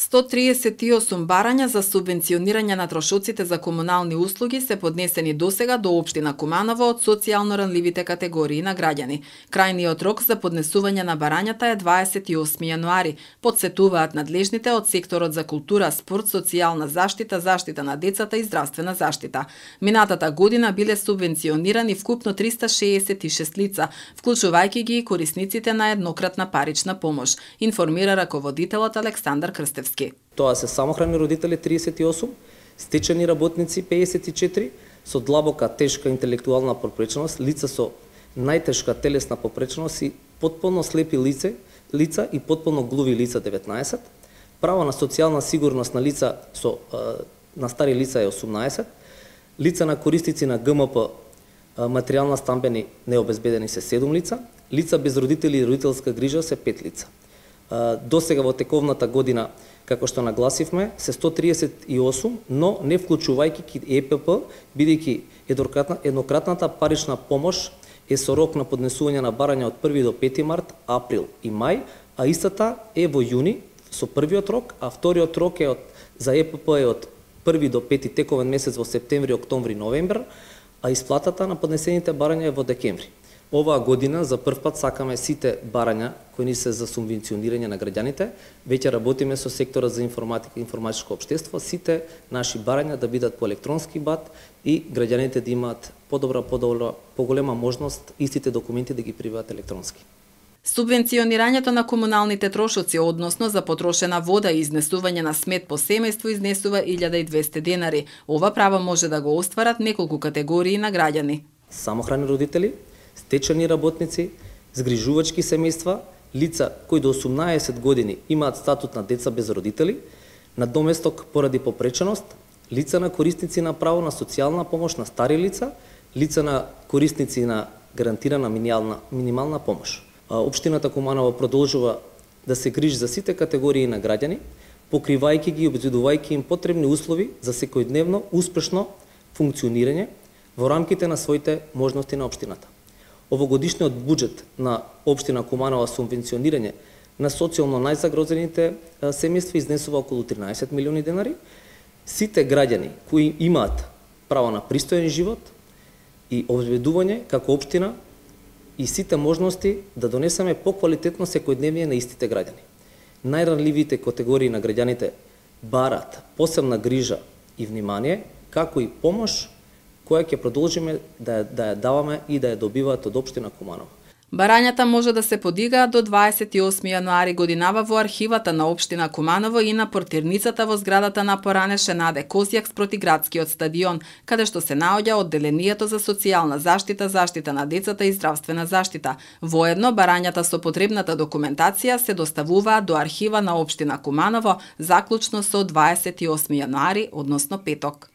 138 барања за субвенционирање на трошоците за комунални услуги се поднесени досега до општина Куманово од социјално ранливите категории на граѓани. Крајниот рок за поднесување на барањата е 28 јануари, потсетуваат надлежните од секторот за култура, спорт, социјална заштита, заштита на децата и здравствена заштита. Минатата година биле субвенционирани вкупно 366 лица, вклучувајќи ги и корисниците на еднократна парична помош, информира раководителот Александар Крстевски. Тоа се самохрани родители 38, стечени работници 54, со длабока тешка интелектуална попреченост, лица со најтешка телесна попреченост и потполно слепи лица и потполно глуви лица 19, право на социјална сигурност на лица на стари лица е 18, лица на корисници на ГМП материјална стамбени необезбедени се 7 лица, лица без родители и родителска грижа се 5 лица. Досега во тековната година, како што нагласивме, се 138, но не вклучувајќи ЕПП, бидејќи еднократната парична помош е со рок на поднесување на барања од 1 до 5 март, април и мај, а истата е во јуни со првиот рок, а вториот рок е за ЕПП е од 1 до 5 тековен месец во септември, октомври, новембр, а исплатата на поднесените барања е во декември. Оваа година за прв пат сакаме сите барања кои ни се за субвенционирање на граѓаните, веќе работиме со секторот за информатика и информатичко општество, сите наши барања да бидат по електронски пат и граѓаните да имаат поголема можност истите документи да ги прибават електронски. Субвенционирањето на комуналните трошоци, односно за потрошена вода и изнесување на смет по семејство, изнесува 1200 денари. Ова право може да го остварат неколку категории на граѓани. Самохрани родители, стечени работници, згрижувачки семејства, лица кои до 18 години имаат статут на деца без родители, надоместок поради попреченост, лица на корисници на право на социјална помош на стари лица, лица на корисници на гарантирана минимална помош. Општината Куманово продолжува да се грижи за сите категории на граѓани, покривајќи ги и обезбедувајќи им потребни услови за секојдневно успешно функционирање во рамките на своите можности на општината. Овогодишниот буџет на општина Куманово субвенционирање на социјално најзагрозените семејства изнесува околу 13 милиони денари. Сите граѓани кои имаат право на пристоен живот и обезбедување како општина и сите можности да донесеме поквалитетно секојдневие на истите граѓани. Најранливите категории на граѓаните барат посебна грижа и внимание, како и помош која ќе продолжиме да ја даваме и да ја добиваат од општина Куманово. Барањата може да се подигаат до 28 јануари годинава во архивата на општина Куманово и на портирницата во зградата на поранеше Наде Козјак спроти градскиот стадион, каде што се наоѓа одделението за социјална заштита, заштита на децата и здравствена заштита. Воедно, барањата со потребната документација се доставуваат до архива на општина Куманово заклучно со 28 јануари, односно петок.